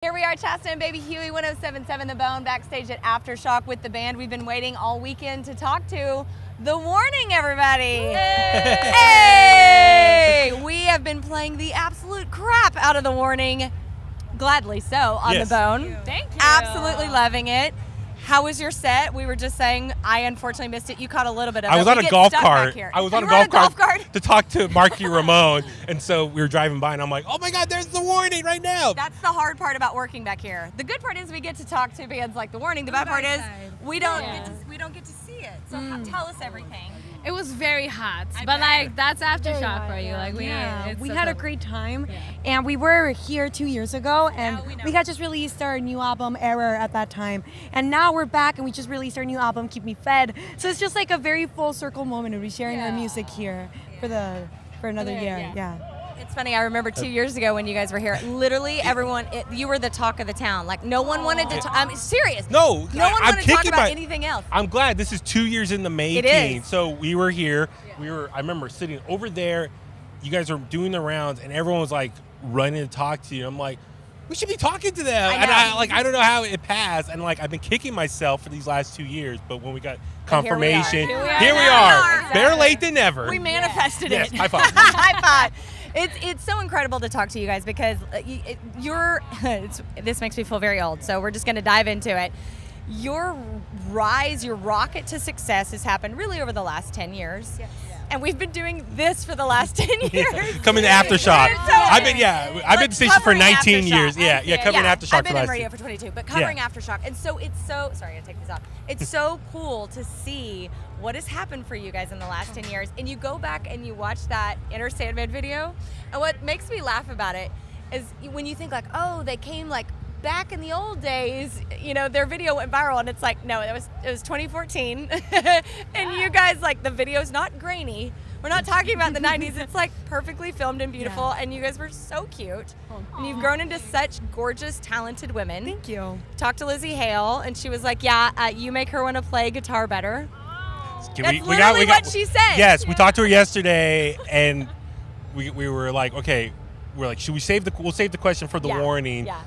Here we are, Chasta and Baby Huey, 107.7 The Bone, backstage at Aftershock with the band we've been waiting all weekend to talk to. The Warning, everybody! Hey! Hey! We have been playing the absolute crap out of The Warning, gladly so, on Yes. The Bone. Thank you. Absolutely loving it. How was your set? We were just saying, I unfortunately missed it. You caught a little bit of it. I was We on a get golf stuck back cart. here. I was on You a were golf cart cart? to talk to Marky Ramone, and so we were driving by, and I'm like, "Oh my God, there's The Warning right now!" That's the hard part about working back here. The good part is we get to talk to bands like The Warning. The bad part is we don't get to see it. So tell us everything. It was very hot, I but bet. like that's aftershock for you. Like We so had a cool. great time, and we were here 2 years ago, and we know. we had just released our new album Error at that time, and now we're back and we just released our new album Keep Me Fed. So it's just like a very full circle moment of sharing our music here for another year. Yeah. It's funny, I remember 2 years ago when you guys were here, literally everyone, you were the talk of the town. Like, no one wanted to talk. I'm serious. No, one I'm wanted to talk kicking about my- anything else. I'm glad this is 2 years in the making. is. So we were here. I remember sitting over there. You guys were doing the rounds, and everyone was like running to talk to you. I'm like, we should be talking to them. I And know. I don't know how it passed. And like, I've been kicking myself for these last 2 years. But when we got But here we are. confirmation, Here we are. here we Now. are. Exactly. Better late than never. We manifested Yes, it. high five. High five. It's so incredible to talk to you guys because this makes me feel very old. So we're just going to dive into it. Your rise, your rocket to success has happened really over the last 10 years. Yes. And we've been doing this for the last 10 years. Coming to Aftershock. It's so- I've been at the station for Covering 19 Aftershock. years. Yeah, covering Aftershock I've been for in last radio year. for 22, but covering Aftershock. And so it's so, sorry, I gotta take this off. It's so cool to see what has happened for you guys in the last 10 years. And you go back and you watch that Inner Sandman video. And what makes me laugh about it is when you think like, oh, they came like back in the old days, you know, their video went viral, and it's like, no, it was 2014. And you guys, like, the video's not grainy. We're not talking about the 90s. It's like perfectly filmed and beautiful, and you guys were so cute. And you've grown into such gorgeous, talented women. Thank you. Talked to Lizzie Hale, and she was like, yeah, you make her want to play guitar better. That's literally what she said. Yes, we talked to her yesterday, and we were like, okay, should we save we'll save the question for the warning. Yeah.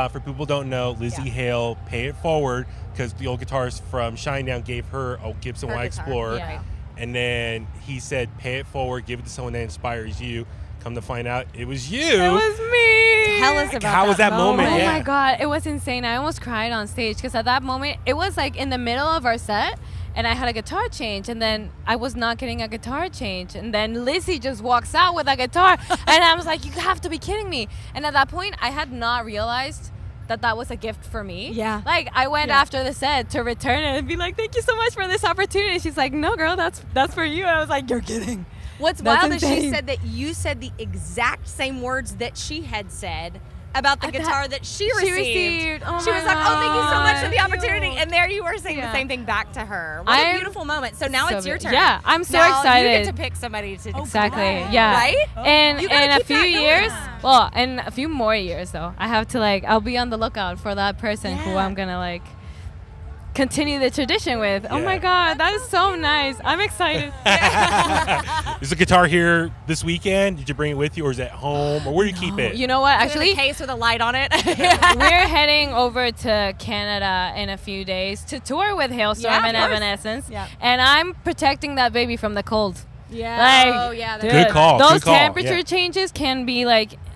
For people who don't know, Lizzie Hale, Pay It Forward, because the old guitarist from Shinedown gave her a Gibson Her Y guitar, Explorer. yeah. And then he said, pay it forward, give it to someone that inspires you. Come to find out, it was you. It was me. Tell us about How was that moment? Oh Yeah. my God, it was insane. I almost cried on stage because at that moment, it was like in the middle of our set, and I had a guitar change, and then I was not getting a guitar change, and then Lizzie just walks out with a guitar, and I was like, you have to be kidding me. And at that point, I had not realized that was a gift for me. Yeah. Like, I went after the set to return it and be like, thank you so much for this opportunity. She's like, no, girl, that's for you. I was like, you're kidding. What's That's wild is she insane. said that you said the exact same words that she had said about the That guitar that she she received. received. Oh She my was like, oh, thank you so much for the God. opportunity. Cute. And there you were saying the Yeah. same thing back to her. What a I'm beautiful moment. So now so it's your good. turn. Yeah, I'm so now excited. You get to pick somebody to Exactly. cool. Yeah. Right? And You gotta in a keep few that going. years, well, in a few more years though, I have to I'll be on the lookout for that person who Yeah. I'm gonna continue the tradition with. Oh my Yeah. God, that is so nice. I'm excited. Is the guitar here this weekend? Did you bring it with you, or is it at home, or where do you keep it? You know what? Actually, Actually, a case with a light on it. we're heading over to Canada in a few days to tour with Hailstorm Yeah, of and course. Evanescence. Yeah. And I'm protecting that baby from the cold. Yeah. Like, oh, yeah. Dude, Good call, Those good call, temperature yeah. changes can be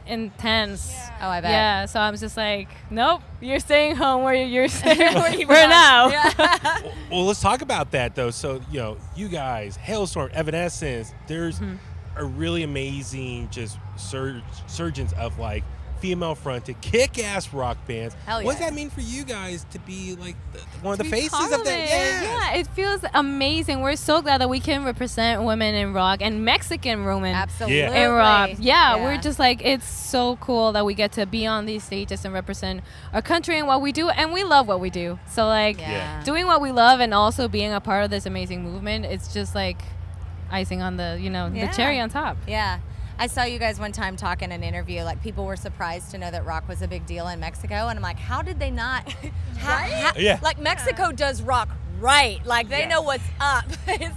intense. Oh, I bet. Yeah, so I'm just like, nope, you're staying home where you're staying Where you for belong. now. Yeah. Well, let's talk about that, though. So, you guys, Hailstorm, Evanescence, there's a really amazing just surgeons of, female-fronted, kick-ass rock bands. Hell What does yeah. that mean for you guys to be, one of the Be faces part of that? it. Yes. Yeah, it feels amazing. We're so glad that we can represent women in rock and Mexican women Absolutely. Yeah. in rock. Yeah, we're just it's so cool that we get to be on these stages and represent our country and what we do, and we love what we do. So Yeah. doing what we love and also being a part of this amazing movement, it's just icing on the the cherry on top. Yeah. I saw you guys one time talk in an interview, people were surprised to know that rock was a big deal in Mexico, and I'm like, how did they not? Yeah. Mexico does rock right. Like, they Yeah. know what's up.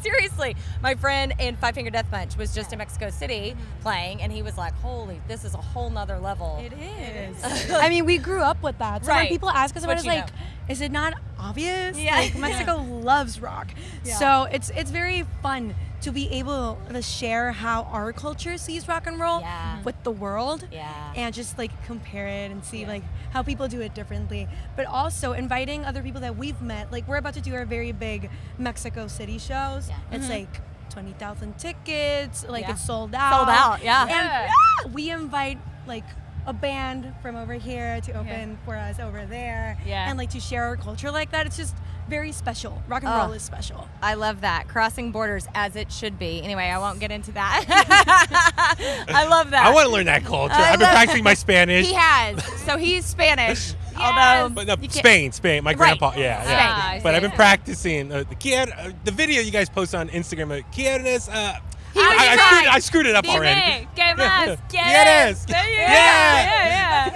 Seriously, my friend in Five Finger Death Punch was just in Mexico City playing, and he was like, holy, this is a whole nother level. It is. I mean, we grew up with that. So Right. when people ask us about it, What it's you like, is it not obvious? Yeah. Like, Mexico loves rock. Yeah. So it's very fun to be able to share how our culture sees rock and roll Yeah. with the world. Yeah. And just like compare it and see like how people do it differently. But also inviting other people that we've met. Like, we're about to do our very big Mexico City shows. Yeah. It's like 20,000 tickets. Like, Yeah. it's sold out. Sold out, yeah. And we invite like a band from over here to open for us over there. Yeah. And like to share our culture like that. It's just very special. Rock and roll is special. I love that. Crossing borders as it should be. Anyway, I won't get into that. I love that. I want to learn that culture. I've been practicing my Spanish. He has. So he's Spanish. Although But no, you can't- Spain. My Right. grandpa, yeah. Spain. But I've been practicing the video you guys post on Instagram. ¿Quieres? I screwed it up already. ¿Qué más? ¿Quieres? Yeah.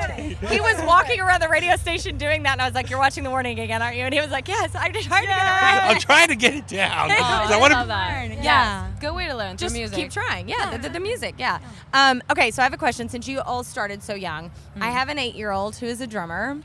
He was walking around the radio station doing that, and I was like, "You're watching the morning again, aren't you?" And he was like, "Yes, I'm just trying to get it right." I'm trying to get it down. 'Cause I want love to. that. Yeah. Yeah. Good way to learn through Just music. keep trying. Yeah, the music. Yeah. Okay, so I have a question. Since you all started so young, I have an 8-year-old who is a drummer.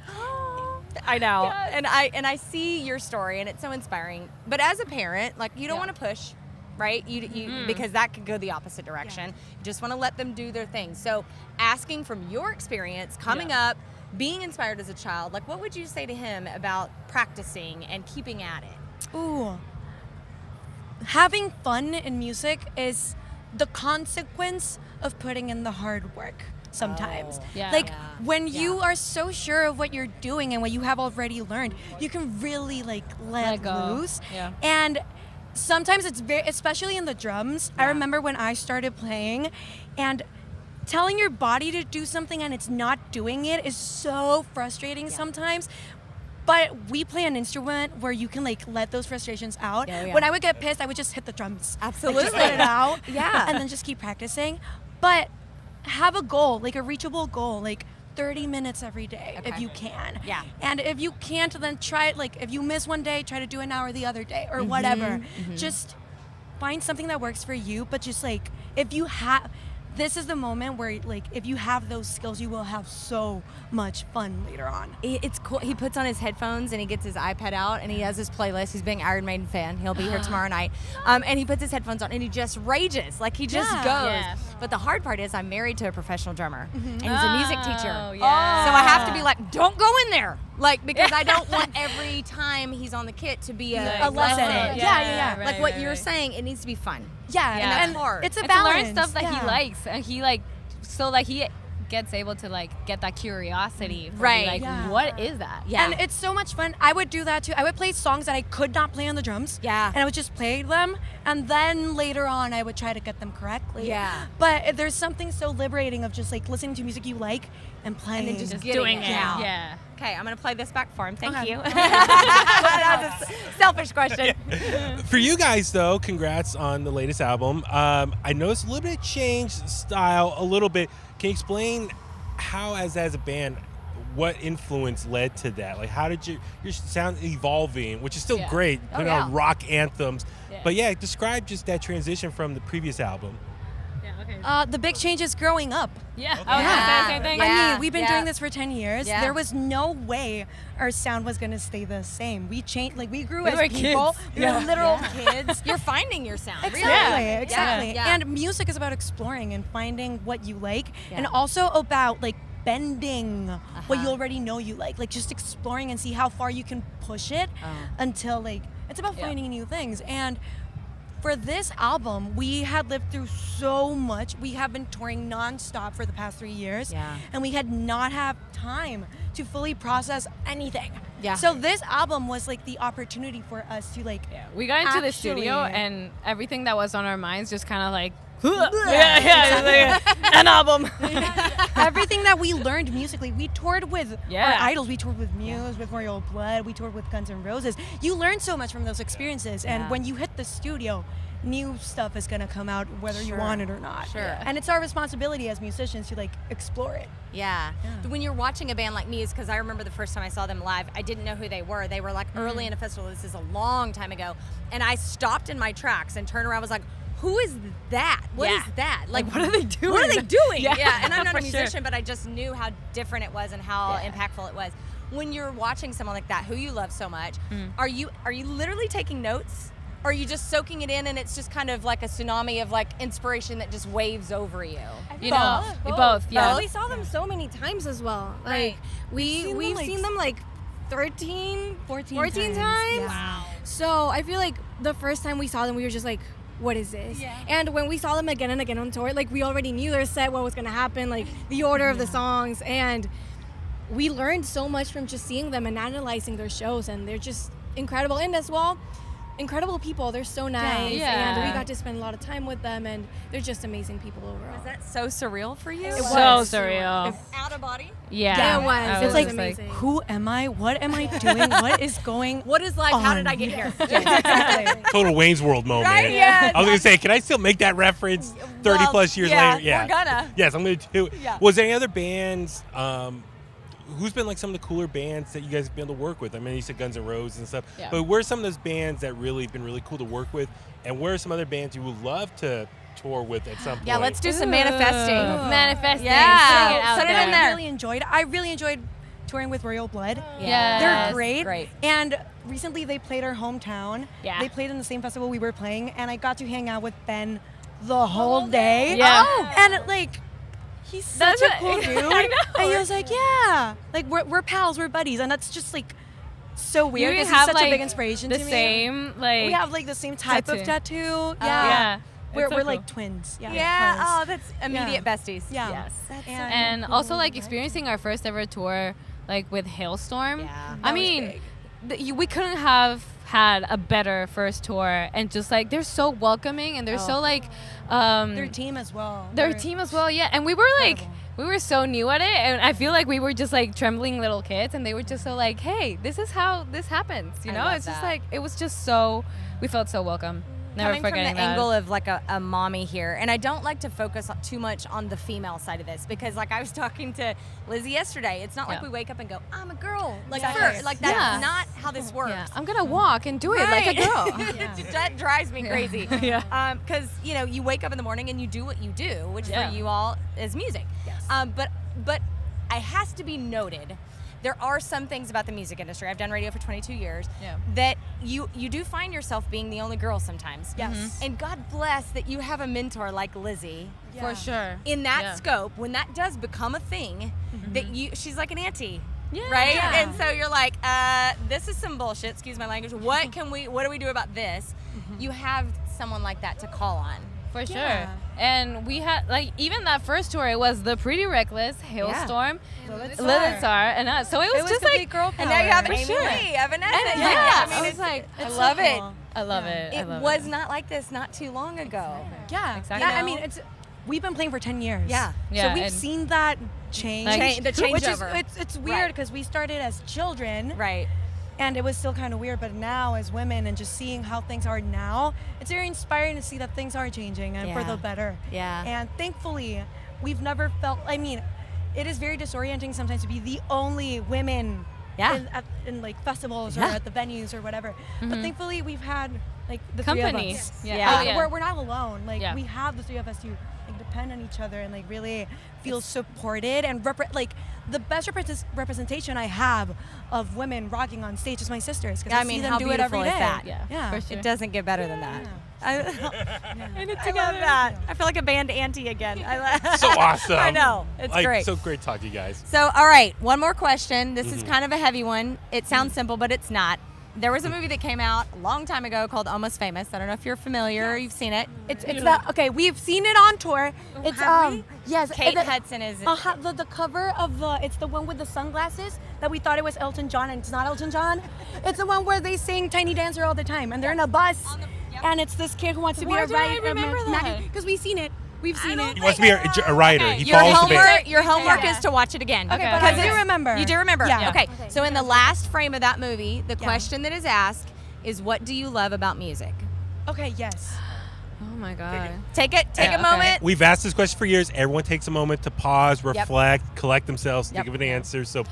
I know, Yes. and I see your story, and it's so inspiring. But as a parent, like, you don't want to push, right? You because that could go the opposite direction. You just want to let them do their thing. So, asking from your experience, coming up, being inspired as a child, like, what would you say to him about practicing and keeping at it? Ooh. Having fun in music is the consequence of putting in the hard work sometimes. Oh. Yeah. Like, Yeah. when you are so sure of what you're doing and what you have already learned, you can really like let go. loose. Yeah. And sometimes it's very, especially in the drums. I remember when I started playing, and telling your body to do something and it's not doing it is so frustrating sometimes. But we play an instrument where you can like let those frustrations out. Yeah, yeah. When I would get pissed, I would just hit the drums. Absolutely. Like, just let it out. Yeah. And then just keep practicing. But have a goal, like a reachable goal, like 30 minutes every day if Okay. you can. Yeah. And if you can't, then try it. Like, if you miss one day, try to do an hour the other day or whatever. Just find something that works for you. But just like, if you have, this is the moment where like, if you have those skills, you will have so much fun later on. It's cool. He puts on his headphones and he gets his iPad out and he has his playlist. He's a big Iron Maiden fan. He'll be here tomorrow night. And he puts his headphones on and he just rages. Like, he just Yeah. goes. Yeah. But the hard part is I'm married to a professional drummer and he's a music teacher. Oh, yeah. So I have to be like, don't go in there. Like, because I don't want every time he's on the kit to be a lesson. Yeah. Like what you're saying, it needs to be fun. Yeah. Yeah. And that's hard. It's a And balance. to learn stuff that Yeah. he likes, and he like, so that he gets able to like get that curiosity. For Right. Like, Yeah. what is that? Yeah. And it's so much fun. I would do that too. I would play songs that I could not play on the drums. Yeah. And I would just play them. And then later on, I would try to get them correctly. Yeah. But there's something so liberating of just like listening to music you like and playing. then just Just getting doing it it. out. Yeah. Okay, I'm going to play this back for him. Thank Okay. you. That was a selfish question. For you guys, though, congrats on the latest album. I noticed a little bit of change style, a little bit. Can you explain how, as a band, what influence led to that? Like, how did your sound evolving, which is still Yeah. great, Oh, putting yeah. on rock anthems. Yeah. But yeah, describe just that transition from the previous album. Yeah. Okay. The big change is growing up. Yeah. Okay. I was gonna say Yeah. the same thing. Yeah. I mean, we've been yeah. doing this for 10 years. Yeah. There was no way our sound was going to stay the same. We changed, like, we grew as were people. kids. We were literal kids. You're finding your sound. Exactly, really. exactly. Yeah. And music is about exploring and finding what you like, Yeah. and also about like bending what you Uh-huh. already know you like just exploring and see how far you can push it until like it's about Yeah. finding new things. And for this album, we had lived through so much. We have been touring nonstop for the past 3 years, Yeah. and we had not had time to fully process anything. Yeah. So this album was like the opportunity for us to like Yeah, we got into the studio Actually- and everything that was on our minds just kind of like, yeah, like an album. everything that we learned musically. We toured with Yeah. our idols. We toured with Muse, with Royal Blood. We toured with Guns N' Roses. You learn so much from those experiences. And Yeah. when you hit the studio, new stuff is gonna come out whether you Sure. want it or not. Sure. Yeah. And it's our responsibility as musicians to like explore it. Yeah. Yeah. When you're watching a band like Muse, because I remember the first time I saw them live, I didn't know who they were. They were like early in a festival. This is a long time ago. And I stopped in my tracks and turned around. I was like, who is that? What is that? Like, what are they doing? What are they doing? Yeah. And I'm not a For musician, sure. but I just knew how different it was and how impactful it was. When you're watching someone like that, who you love so much, are you literally taking notes? Or are you just soaking it in and it's just kind of like a tsunami of like inspiration that just waves over you? You know, both. Yeah. Well, we saw them so many times as well. Like we've seen them like 13, 14 times. Yeah. Wow. So I feel like the first time we saw them, we were just like, what is this? Yeah. And when we saw them again and again on tour, like we already knew their set, what was gonna happen, like the order of the songs, and we learned so much from just seeing them and analyzing their shows, and they're just incredible. And as well, incredible people. They're so nice, Yeah. and we got to spend a lot of time with them, and they're just amazing people overall. Was that so surreal for you? It So was. surreal. Out of body? Yeah. Yeah, it was. I It's It's like, amazing. who am I? What am I doing? What is going What is life? How did on? I get here? Exactly. Total Wayne's World moment. Right, yeah. I was gonna say, can I still make that reference 30 plus years yeah, later? Yeah, we're gonna. Yes, I'm gonna do it. Yeah. Was there any other bands? Who's been like some of the cooler bands that you guys have been able to work with? I mean, you said Guns N' Roses and stuff, Yeah. but where are some of those bands that really been really cool to work with? And where are some other bands you would love to tour with at some point? Yeah, let's do some manifesting. Manifesting. Yeah. Sing it out Set it there. in there. I really enjoyed touring with Royal Blood. Yes. They're great. Great. And recently they played our hometown. Yeah. They played in the same festival we were playing, and I got to hang out with Ben the whole day. Yeah. Oh. And like, he's such That's a what- cool dude. I know. And he was like, yeah, like we're pals, we're buddies, and that's just like so weird You because have he's such like a big inspiration the to me. same like. We have like the same type of tattoo. Yeah. yeah. We're, It's so we're cool. like twins. Yeah. Yeah. twins. Oh, that's immediate besties. Yeah. Yes. And, And also like experiencing our first ever tour like with Hailstorm. Yeah. I That was mean, we couldn't have had a better first tour, and just like they're so welcoming and they're so like their team as well. their They're- team as well. Yeah, and we were like incredible. we were so new at it, and I feel like we were just like trembling little kids, and they were just so like, hey, this is how this happens, you I know? love It's just that. like it was just so we felt so welcome. Never Coming from forgetting the that. angle of like a mommy here, and I don't like to focus too much on the female side of this because like I was talking to Lizzie yesterday, it's not like Yeah. we wake up and go, I'm a girl, like Yes. first, like that's Yeah. not how this works. Yeah, I'm gonna walk and do it like a Right. girl. That drives me crazy. Yeah. Because you know you wake up in the morning and you do what you do, which Yeah. for you all is music. Yes. But it has to be noted. There are some things about the music industry. I've done radio for 22 years. Yeah. That you do find yourself being the only girl sometimes. Yes. And God bless that you have a mentor like Lizzie. For sure. In that Yeah. scope, when that does become a thing, that she's like an auntie. Yeah. Right? Yeah. And so you're like, this is some bullshit, excuse my language. What do we do about this? You have someone like that to call on. For Yeah. sure. And we had like even that first tour, it was the Pretty Reckless, Hailstorm, Lilith Star, and us. So it was just complete like girl power. And now you have For Amy sure. Lee, Evanescence. And Like, yeah, I mean, I was it's like, I it's love so it. cool. I love it. I It love was it. not like this not too long ago. Yeah. Exactly. Yeah, I You mean, know? we've been playing for 10 years. Yeah. Yeah, So we've and- seen that change. Like- The Which is, changeover. it's weird Right. because we started as children. Right. And it was still kind of weird, but now as women and just seeing how things are now, it's very inspiring to see that things are changing and for Yeah. the better. Yeah. And thankfully, we've never felt, I mean, it is very disorienting sometimes to be the only women Yeah. in like festivals or Yeah. at the venues or whatever. But thankfully, we've had like the Company. three of us. Yeah. Yeah. Oh, yeah. We're not alone. Like Yeah. we have the three of us to like depend on each other and like really feel supported and like the best representation I have of women rocking on stage is my sisters because Yeah, I I mean, see them how do it every beautiful day. is that? Yeah. Yeah. For sure. It doesn't get better than that. I love together. that. I feel like a band auntie again. So awesome. I know. It's like, great. So great to talk to you guys. So, all right, one more question. This is kind of a heavy one. It sounds simple, but it's not. There was a movie that came out a long time ago called Almost Famous. I don't know if you're familiar or you've seen it. It's that okay. We've seen it on tour. It's have we? yes. Kate the, Hudson is. the cover of it's the one with the sunglasses that we thought it was Elton John and it's not Elton John. It's the one where they sing Tiny Dancer all the time and they're in a bus Yep. and it's this kid who wants to Why be a do I writer. remember that? Because we've seen it. We've seen it. He wants to be a writer. Okay. He Your follows the band. homework, your homework Yeah. is to watch it again. Okay, but okay. I do remember. You do remember? Yeah. Okay. Okay. So in the last frame of that movie, the question that is asked is, what do you love about music? Okay, yes. Oh my God. Take a okay. moment. We've asked this question for years. Everyone takes a moment to pause, reflect, collect themselves, think of an answer. So,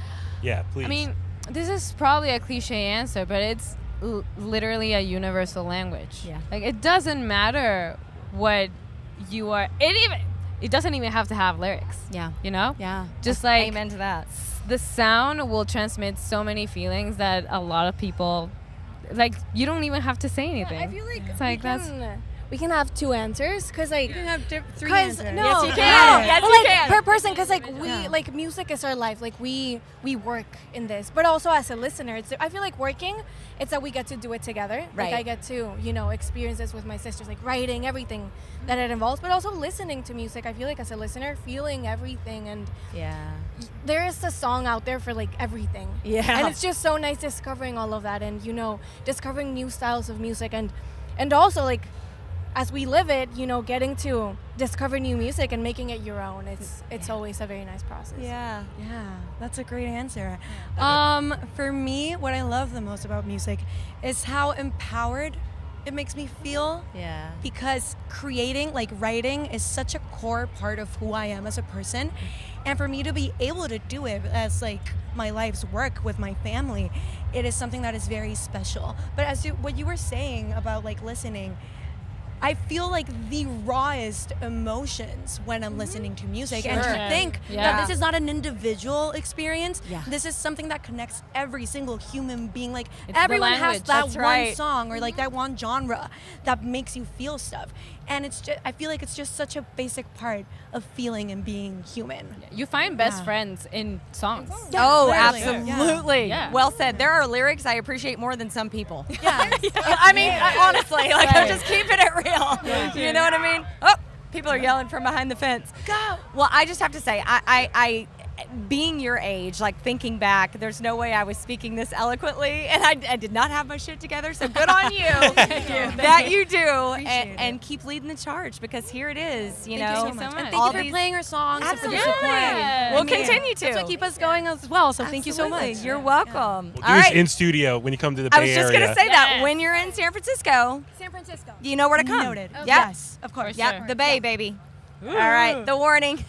yeah, please. I mean, this is probably a cliche answer, but it's literally a universal language. Yeah. Like, it doesn't matter what you are. It doesn't even have to have lyrics. Yeah. You know? Yeah. Just like Amen to that. the sound will transmit so many feelings that a lot of people, like, you don't even have to say anything. I feel like, It's like we can have two answers because like You can have 3 Because answers. no, Yes, you can. no. Yes, But, you like, can. per person, because like we like music is our life. Like we work in this, but also as a listener, I feel like working. It's that we get to do it together. Right. Like I get to experience this with my sisters, like writing everything that it involves, but also listening to music. I feel like as a listener, feeling everything, and Yeah. there is a song out there for like everything. Yeah. And it's just so nice discovering all of that, and discovering new styles of music, and also like, as we live it, getting to discover new music and making it your own. It's always a very nice process. Yeah. Yeah, that's a great answer. For me, what I love the most about music is how empowered it makes me feel. Yeah. Because creating, like writing, is such a core part of who I am as a person. And for me to be able to do it as like my life's work with my family, it is something that is very special. But what you were saying about like listening, I feel like the rawest emotions when I'm listening to music. And Sure. to think Yeah. that this is not an individual experience. Yeah. This is something that connects every single human being. Like It's the everyone has language. that That's one right. song or like that one genre that makes you feel stuff. And I feel like it's just such a basic part of feeling and being human. you find best Yeah. friends in songs. Yeah, Oh, literally. absolutely. Yeah. Well said. There are lyrics I appreciate more than some people. Yeah. I mean, honestly, like I'm Right. just keeping it real. You know what I mean? Oh, people are yelling from behind the fence. Go. Well, I just have to say, I being your age, like thinking back, there's no way I was speaking this eloquently, and I did not have my shit together. So good on you, that you do, Appreciate and keep leading the charge, because here it is. Thank know, you so so much. much. And All thank you for these- playing our songs and for the Absolutely. support. We'll continue to. That's what keep us going as well. So thank you so Absolutely. much. You're welcome. We'll All do this right. in studio when you come to the I Bay was just Area. gonna say that Yes. when you're in San Francisco, San Francisco. you know where to come. Noted. Yep. Yes, of course. Sure. Yep, the Bay, baby. All right, the warning.